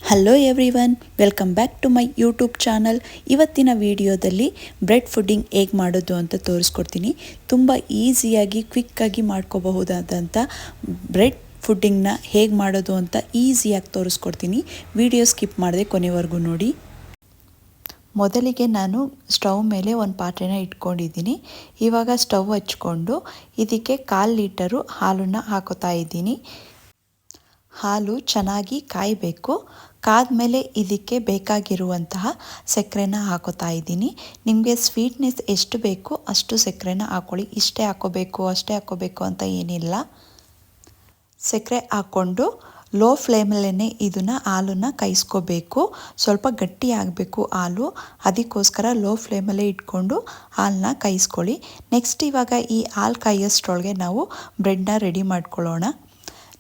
Hello everyone, welcome back to my YouTube channel. ಇವತ್ತಿನ ವಿಡಿಯೋದಲ್ಲಿ bread pudding ಹೇಗೆ ಮಾಡೋದು ಅಂತ ತೋರಿಸ್ಕೊಡ್ತೀನಿ. ತುಂಬ ಈಸಿಯಾಗಿ ಕ್ವಿಕ್ಕಾಗಿ ಮಾಡ್ಕೋಬಹುದಾದಂಥ ಬ್ರೆಡ್ ಫುಡ್ಡಿಂಗ್ನ ಹೇಗೆ ಮಾಡೋದು ಅಂತ ಈಸಿಯಾಗಿ ತೋರಿಸ್ಕೊಡ್ತೀನಿ. ವಿಡಿಯೋ ಸ್ಕಿಪ್ ಮಾಡದೆ ಕೊನೆವರೆಗೂ ನೋಡಿ. ಮೊದಲಿಗೆ ನಾನು ಸ್ಟವ್ ಮೇಲೆ ಒಂದು ಪಾತ್ರೆನ ಇಟ್ಕೊಂಡಿದ್ದೀನಿ. ಇವಾಗ ಸ್ಟವ್ ಹಚ್ಕೊಂಡು ಇದಕ್ಕೆ 1/4 ಲೀಟರು ಹಾಲನ್ನು ಹಾಕೋತಾ ಇದ್ದೀನಿ. ಹಾಲು ಚೆನ್ನಾಗಿ ಕಾಯಬೇಕು. ಕಾದ್ಮೇಲೆ ಇದಕ್ಕೆ ಬೇಕಾಗಿರುವಂತಹ ಸಕ್ಕರೆನ ಹಾಕೋತಾ ಇದ್ದೀನಿ. ನಿಮಗೆ ಸ್ವೀಟ್ನೆಸ್ ಎಷ್ಟು ಬೇಕು ಅಷ್ಟು ಸಕ್ಕರೆನ ಹಾಕ್ಕೊಳ್ಳಿ. ಇಷ್ಟೇ ಹಾಕೋಬೇಕು ಅಷ್ಟೇ ಹಾಕೋಬೇಕು ಅಂತ ಏನಿಲ್ಲ. ಸಕ್ಕರೆ ಹಾಕ್ಕೊಂಡು ಲೋ ಫ್ಲೇಮಲ್ಲೇ ಇದನ್ನು ಹಾಲನ್ನು ಕಾಯಿಸ್ಕೋಬೇಕು. ಸ್ವಲ್ಪ ಗಟ್ಟಿ ಆಗಬೇಕು ಹಾಲು, ಅದಕ್ಕೋಸ್ಕರ ಲೋ ಫ್ಲೇಮಲ್ಲೇ ಇಟ್ಕೊಂಡು ಹಾಲನ್ನ ಕಾಯಿಸ್ಕೊಳ್ಳಿ. ನೆಕ್ಸ್ಟ್ ಇವಾಗ ಈ ಹಾಲು ಕಾಯಿಸೋಷ್ಟ್ರೊಳಗೆ ನಾವು ಬ್ರೆಡ್ನ ರೆಡಿ ಮಾಡ್ಕೊಳ್ಳೋಣ.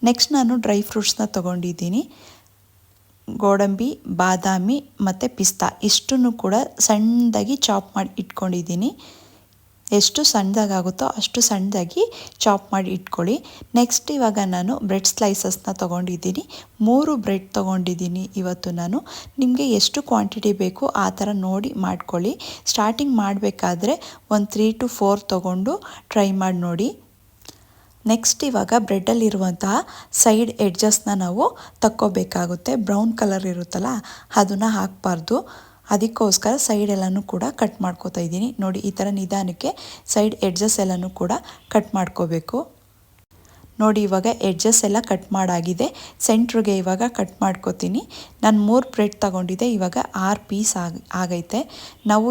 ನೆಕ್ಸ್ಟ್ ನಾನು ಡ್ರೈ ಫ್ರೂಟ್ಸ್ನ ತೊಗೊಂಡಿದ್ದೀನಿ. ಗೋಡಂಬಿ, ಬಾದಾಮಿ ಮತ್ತು ಪಿಸ್ತಾ ಇಷ್ಟನ್ನು ಕೂಡ ಸಣ್ಣದಾಗಿ ಚಾಪ್ ಮಾಡಿ ಇಟ್ಕೊಂಡಿದ್ದೀನಿ. ಎಷ್ಟು ಸಣ್ಣದಾಗುತ್ತೋ ಅಷ್ಟು ಸಣ್ಣದಾಗಿ ಚಾಪ್ ಮಾಡಿ ಇಟ್ಕೊಳ್ಳಿ. ನೆಕ್ಸ್ಟ್ ಇವಾಗ ನಾನು ಬ್ರೆಡ್ ಸ್ಲೈಸಸ್ನ ತೊಗೊಂಡಿದ್ದೀನಿ. 3 ಬ್ರೆಡ್ ತೊಗೊಂಡಿದ್ದೀನಿ ಇವತ್ತು ನಾನು. ನಿಮಗೆ ಎಷ್ಟು ಕ್ವಾಂಟಿಟಿ ಬೇಕು ಆ ಥರ ನೋಡಿ ಮಾಡ್ಕೊಳ್ಳಿ. ಸ್ಟಾರ್ಟಿಂಗ್ ಮಾಡಬೇಕಾದ್ರೆ ಒಂದು 3 to 4 ತೊಗೊಂಡು ಟ್ರೈ ಮಾಡಿ ನೋಡಿ. ನೆಕ್ಸ್ಟ್ ಇವಾಗ ಬ್ರೆಡ್ಡಲ್ಲಿರುವಂತಹ ಸೈಡ್ ಎಡ್ಜಸ್ನ ನಾವು ತಕ್ಕೋಬೇಕಾಗುತ್ತೆ. ಬ್ರೌನ್ ಕಲರ್ ಇರುತ್ತಲ್ಲ ಅದನ್ನು ಹಾಕಬಾರ್ದು. ಅದಕ್ಕೋಸ್ಕರ ಸೈಡ್ ಎಲ್ಲನೂ ಕೂಡ ಕಟ್ ಮಾಡ್ಕೋತಾ ಇದ್ದೀನಿ. ನೋಡಿ, ಈ ಥರ ನಿಧಾನಕ್ಕೆ ಸೈಡ್ ಎಡ್ಜಸ್ ಎಲ್ಲನೂ ಕೂಡ ಕಟ್ ಮಾಡ್ಕೋಬೇಕು. ನೋಡಿ, ಇವಾಗ ಎಡ್ಜಸ್ ಎಲ್ಲ ಕಟ್ ಮಾಡಾಗಿದೆ. ಸೆಂಟ್ರಿಗೆ ಇವಾಗ ಕಟ್ ಮಾಡ್ಕೋತೀನಿ. ನಾನು 3 ಬ್ರೆಡ್ ತೊಗೊಂಡಿದ್ದೆ, ಇವಾಗ 6 ಪೀಸ್ ಆಗೈತೆ. ನಾವು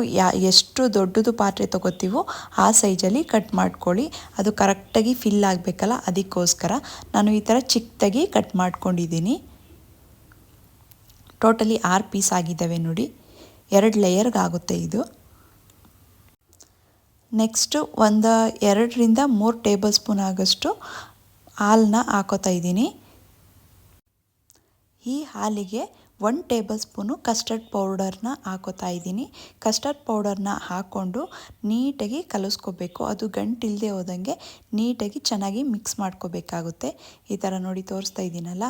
ಎಷ್ಟು ದೊಡ್ಡದು ಪಾತ್ರೆ ತೊಗೋತೀವೋ ಆ ಸೈಜಲ್ಲಿ ಕಟ್ ಮಾಡ್ಕೊಳ್ಳಿ. ಅದು ಕರೆಕ್ಟಾಗಿ ಫಿಲ್ ಆಗಬೇಕಲ್ಲ, ಅದಕ್ಕೋಸ್ಕರ ನಾನು ಈ ಥರ ಚಿಕ್ಕದಾಗಿ ಕಟ್ ಮಾಡ್ಕೊಂಡಿದ್ದೀನಿ. ಟೋಟಲಿ 6 ಪೀಸ್ ಆಗಿದ್ದಾವೆ ನೋಡಿ. 2 ಲೇಯರ್ಗೆ ಆಗುತ್ತೆ ಇದು. ನೆಕ್ಸ್ಟು ಒಂದು 2ರಿಂದ 3 ಟೇಬಲ್ ಸ್ಪೂನ್ ಆಗೋಷ್ಟು ಹಾಲನ್ನ ಹಾಕೋತಾ ಇದ್ದೀನಿ. ಈ ಹಾಲಿಗೆ 1 ಟೇಬಲ್ ಸ್ಪೂನು ಕಸ್ಟರ್ಡ್ ಪೌಡರ್ನ ಹಾಕೋತಾ ಇದ್ದೀನಿ. ಕಸ್ಟರ್ಡ್ ಪೌಡರ್ನ ಹಾಕ್ಕೊಂಡು ನೀಟಾಗಿ ಕಲಿಸ್ಕೋಬೇಕು. ಅದು ಗಂಟಿಲ್ಲದೆ ಹೋದಂಗೆ ನೀಟಾಗಿ ಚೆನ್ನಾಗಿ ಮಿಕ್ಸ್ ಮಾಡ್ಕೋಬೇಕಾಗುತ್ತೆ. ಈ ಥರ ನೋಡಿ ತೋರಿಸ್ತಾ ಇದ್ದೀನಲ್ಲ,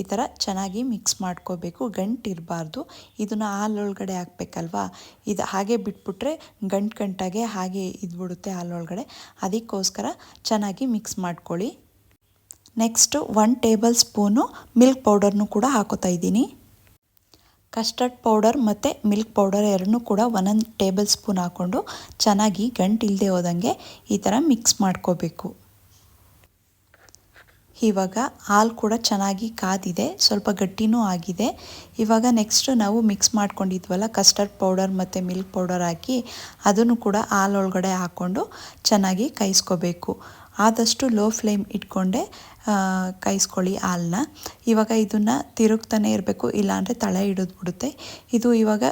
ಈ ಥರ ಚೆನ್ನಾಗಿ ಮಿಕ್ಸ್ ಮಾಡ್ಕೋಬೇಕು. ಗಂಟಿರಬಾರ್ದು. ಇದನ್ನು ಹಾಲೊಳಗಡೆ ಹಾಕಬೇಕಲ್ವಾ, ಇದು ಹಾಗೆ ಬಿಟ್ಬಿಟ್ರೆ ಗಂಟಾಗೆ ಹಾಗೆ ಇದ್ಬಿಡುತ್ತೆ ಹಾಲೊಳಗಡೆ. ಅದಕ್ಕೋಸ್ಕರ ಚೆನ್ನಾಗಿ ಮಿಕ್ಸ್ ಮಾಡ್ಕೊಳ್ಳಿ. ನೆಕ್ಸ್ಟು 1 ಟೇಬಲ್ ಸ್ಪೂನು ಮಿಲ್ಕ್ ಪೌಡರ್ನು ಕೂಡ ಹಾಕೋತಾ ಇದ್ದೀನಿ. ಕಸ್ಟರ್ಡ್ ಪೌಡರ್ ಮತ್ತು ಮಿಲ್ಕ್ ಪೌಡರ್ ಎರಡನ್ನೂ ಕೂಡ 1 ಟೇಬಲ್ ಸ್ಪೂನ್ ಹಾಕ್ಕೊಂಡು ಚೆನ್ನಾಗಿ ಗಂಟಿಲ್ಲದೆ ಹೋದಂಗೆ ಈ ಥರ ಮಿಕ್ಸ್ ಮಾಡ್ಕೋಬೇಕು. ಇವಾಗ ಹಾಲು ಕೂಡ ಚೆನ್ನಾಗಿ ಕಾದಿದೆ, ಸ್ವಲ್ಪ ಗಟ್ಟಿನೂ ಆಗಿದೆ. ಇವಾಗ ನೆಕ್ಸ್ಟ್ ನಾವು ಮಿಕ್ಸ್ ಮಾಡ್ಕೊಂಡಿದ್ವಲ್ಲ ಕಸ್ಟರ್ಡ್ ಪೌಡರ್ ಮತ್ತು ಮಿಲ್ಕ್ ಪೌಡರ್ ಹಾಕಿ ಅದನ್ನು ಕೂಡ ಹಾಲೊಳಗಡೆ ಹಾಕ್ಕೊಂಡು ಚೆನ್ನಾಗಿ ಕಾಯಿಸ್ಕೋಬೇಕು. ಆದಷ್ಟು ಲೋ ಫ್ಲೇಮ್ ಇಟ್ಕೊಂಡೆ ಕಾಯಿಸ್ಕೊಳ್ಳಿ ಹಾಲನ್ನ. ಇವಾಗ ಇದನ್ನು ತಿರುಗ್ತಾನೆ ಇರಬೇಕು, ಇಲ್ಲಾಂದರೆ ತಳ ಹಿಡಿದ್ಬಿಡುತ್ತೆ. ಇದು ಇವಾಗ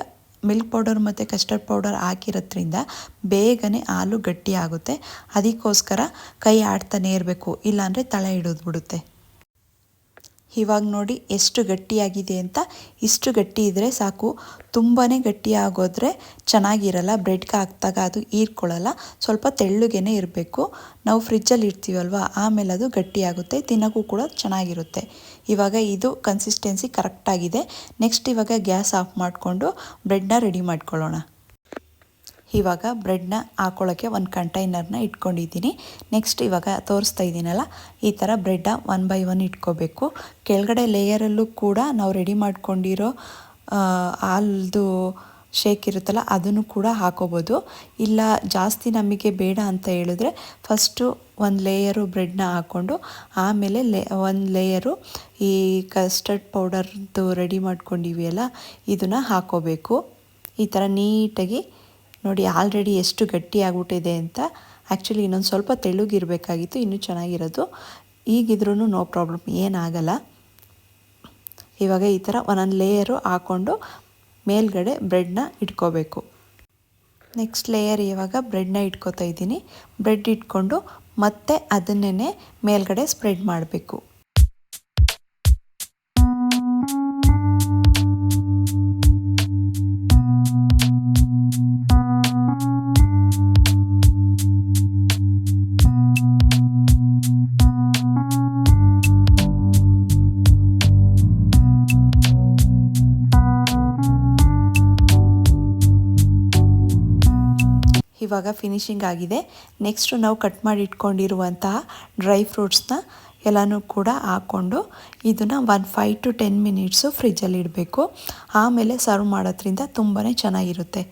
ಮಿಲ್ಕ್ ಪೌಡರ್ ಮತ್ತು ಕಸ್ಟರ್ಡ್ ಪೌಡರ್ ಹಾಕಿರೋದ್ರಿಂದ ಬೇಗನೆ ಹಾಲು ಗಟ್ಟಿ ಆಗುತ್ತೆ. ಅದಕ್ಕೋಸ್ಕರ ಕೈ ಆಡ್ತಾನೆ ಇರಬೇಕು, ಇಲ್ಲಾಂದರೆ ತಳ ಹಿಡಿದ್ಬಿಡುತ್ತೆ. ಇವಾಗ ನೋಡಿ ಎಷ್ಟು ಗಟ್ಟಿಯಾಗಿದೆ ಅಂತ. ಇಷ್ಟು ಗಟ್ಟಿ ಇದ್ದರೆ ಸಾಕು. ತುಂಬಾ ಗಟ್ಟಿ ಆಗೋದ್ರೆ ಚೆನ್ನಾಗಿರಲ್ಲ. ಬ್ರೆಡ್ಗೆ ಹಾಕಿದಾಗ ಅದು ಹೀರ್ಕೊಳ್ಳಲ್ಲ. ಸ್ವಲ್ಪ ತೆಳ್ಳಗೇ ಇರಬೇಕು. ನಾವು ಫ್ರಿಜ್ಜಲ್ಲಿ ಇಡ್ತೀವಲ್ವ, ಆಮೇಲೆ ಅದು ಗಟ್ಟಿಯಾಗುತ್ತೆ, ತಿನ್ನೋಕ್ಕೂ ಕೂಡ ಚೆನ್ನಾಗಿರುತ್ತೆ. ಇವಾಗ ಇದು ಕನ್ಸಿಸ್ಟೆನ್ಸಿ ಕರೆಕ್ಟಾಗಿದೆ. ನೆಕ್ಸ್ಟ್ ಇವಾಗ ಗ್ಯಾಸ್ ಆಫ್ ಮಾಡಿಕೊಂಡು ಬ್ರೆಡ್ನ ರೆಡಿ ಮಾಡ್ಕೊಳ್ಳೋಣ. ಇವಾಗ ಬ್ರೆಡ್ನ ಹಾಕೊಳ್ಳೋಕ್ಕೆ ಒಂದು ಕಂಟೈನರ್ನ ಇಟ್ಕೊಂಡಿದ್ದೀನಿ. ನೆಕ್ಸ್ಟ್ ಇವಾಗ ತೋರಿಸ್ತಾ ಇದ್ದೀನಲ್ಲ, ಈ ಥರ ಬ್ರೆಡ್ನ 1 by 1 ಇಟ್ಕೋಬೇಕು. ಕೆಳಗಡೆ ಲೇಯರಲ್ಲೂ ಕೂಡ ನಾವು ರೆಡಿ ಮಾಡ್ಕೊಂಡಿರೋ ಹಾಲ್ದು ಶೇಕ್ ಇರುತ್ತಲ್ಲ ಅದನ್ನು ಕೂಡ ಹಾಕೋಬೋದು. ಇಲ್ಲ ಜಾಸ್ತಿ ನಮಗೆ ಬೇಡ ಅಂತ ಹೇಳಿದ್ರೆ ಫಸ್ಟು 1 ಲೇಯರು ಬ್ರೆಡ್ನ ಹಾಕ್ಕೊಂಡು ಆಮೇಲೆ 1 ಲೇಯರು ಈ ಕಸ್ಟರ್ಡ್ ಪೌಡರ್ದು ರೆಡಿ ಮಾಡ್ಕೊಂಡಿವೆಯಲ್ಲ ಇದನ್ನು ಹಾಕೋಬೇಕು. ಈ ಥರ ನೀಟಾಗಿ ನೋಡಿ, ಆಲ್ರೆಡಿ ಎಷ್ಟು ಗಟ್ಟಿ ಆಗ್ಬಿಟ್ಟಿದೆ ಅಂತ. ಆ್ಯಕ್ಚುಲಿ ಇನ್ನೊಂದು ಸ್ವಲ್ಪ ತೆಳ್ಳಗಿರಬೇಕಾಗಿತ್ತು, ಇನ್ನೂ ಚೆನ್ನಾಗಿರೋದು. ಈಗಿದ್ರೂ ನೋ ಪ್ರಾಬ್ಲಮ್, ಏನಾಗಲ್ಲ. ಇವಾಗ ಈ ಥರ 1 ಲೇಯರು ಹಾಕ್ಕೊಂಡು ಮೇಲ್ಗಡೆ ಬ್ರೆಡ್ನ ಇಟ್ಕೋಬೇಕು. ನೆಕ್ಸ್ಟ್ ಲೇಯರ್ ಇವಾಗ ಬ್ರೆಡ್ನ ಇಟ್ಕೋತಾ ಇದ್ದೀನಿ. ಬ್ರೆಡ್ ಇಟ್ಕೊಂಡು ಮತ್ತೆ ಅದನ್ನೇ ಮೇಲ್ಗಡೆ ಸ್ಪ್ರೆಡ್ ಮಾಡಬೇಕು. ಇವಾಗ ಫಿನಿಶಿಂಗ್ ಆಗಿದೆ. ನೆಕ್ಸ್ಟು ನಾವು ಕಟ್ ಮಾಡಿ ಇಟ್ಕೊಂಡಿರುವಂತಹ ಡ್ರೈ ಫ್ರೂಟ್ಸ್ನ ಎಲ್ಲನೂ ಕೂಡ ಹಾಕ್ಕೊಂಡು ಇದನ್ನು 5 to 10 ಮಿನಿಟ್ಸು ಫ್ರಿಜ್ಜಲ್ಲಿ ಇಡಬೇಕು. ಆಮೇಲೆ ಸರ್ವ್ ಮಾಡೋದ್ರಿಂದ ತುಂಬಾ ಚೆನ್ನಾಗಿರುತ್ತೆ.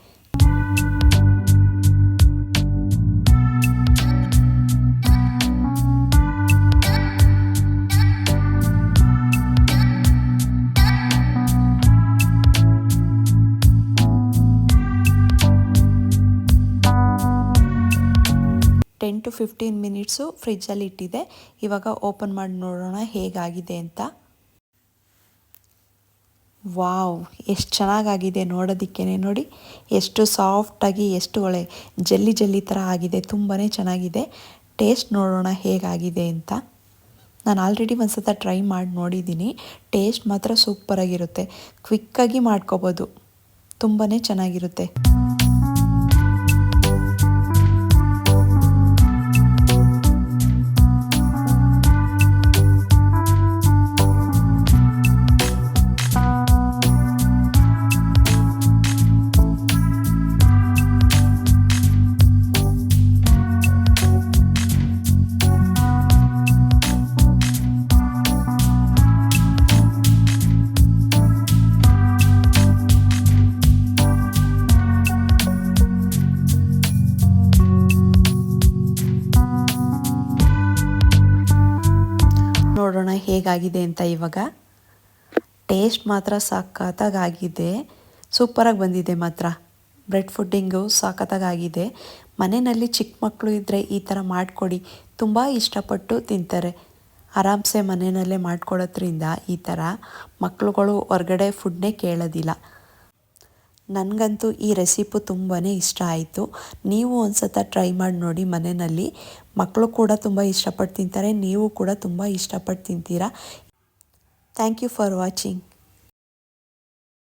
ಟೆನ್ ಟು 15 ಮಿನಿಟ್ಸು ಫ್ರಿಜ್ಜಲ್ಲಿ ಇಟ್ಟಿದೆ. ಇವಾಗ ಓಪನ್ ಮಾಡಿ ನೋಡೋಣ ಹೇಗಾಗಿದೆ ಅಂತ. ವಾವ್, ಎಷ್ಟು ಚೆನ್ನಾಗಾಗಿದೆ ನೋಡೋದಕ್ಕೇ. ನೋಡಿ ಎಷ್ಟು ಸಾಫ್ಟಾಗಿ, ಎಷ್ಟು ಒಳ್ಳೆ ಜೆಲ್ಲಿ ಜೆಲ್ಲಿ ಥರ ಆಗಿದೆ. ತುಂಬಾ ಚೆನ್ನಾಗಿದೆ. ಟೇಸ್ಟ್ ನೋಡೋಣ ಹೇಗಾಗಿದೆ ಅಂತ. ನಾನು ಆಲ್ರೆಡಿ ಒಂದು ಸಲ ಟ್ರೈ ಮಾಡಿ ನೋಡಿದ್ದೀನಿ. ಟೇಸ್ಟ್ ಮಾತ್ರ ಸೂಪರಾಗಿರುತ್ತೆ. ಕ್ವಿಕ್ಕಾಗಿ ಮಾಡ್ಕೋಬೋದು. ತುಂಬಾ ಚೆನ್ನಾಗಿರುತ್ತೆ. ನೋಡೋಣ ಹೇಗಾಗಿದೆ ಅಂತ. ಇವಾಗ ಟೇಸ್ಟ್ ಮಾತ್ರ ಸಖತ್ತಾಗಿದೆ. ಸೂಪರಾಗಿ ಬಂದಿದೆ ಮಾತ್ರ. ಬ್ರೆಡ್ ಫುಡ್ಡಿಂಗು ಸಖತ್ತಾಗಿದೆ. ಮನೆಯಲ್ಲಿ ಚಿಕ್ಕ ಮಕ್ಕಳು ಇದ್ದರೆ ಈ ಥರ ಮಾಡಿಕೊಡಿ, ತುಂಬ ಇಷ್ಟಪಟ್ಟು ತಿಂತಾರೆ. ಆರಾಮ್ಸೆ ಮನೆಯಲ್ಲೇ ಮಾಡ್ಕೊಡೋದ್ರಿಂದ ಈ ಥರ ಮಕ್ಕಳುಗಳು ಹೊರಗಡೆ ಫುಡ್ನೇ ಕೇಳೋದಿಲ್ಲ. ನನಗಂತೂ ಈ ರೆಸಿಪಿ ತುಂಬಾ ಇಷ್ಟ ಆಯಿತು. ನೀವು ಒಂದು ಸಲ ಟ್ರೈ ಮಾಡಿ ನೋಡಿ ಮನೆಯಲ್ಲಿ. ಮಕ್ಕಳು ಕೂಡ ತುಂಬ ಇಷ್ಟಪಟ್ಟು ತಿಂತಾರೆ. ನೀವು ಕೂಡ ತುಂಬ ಇಷ್ಟಪಟ್ಟು ತಿಂತೀರಾ. Thank you for watching.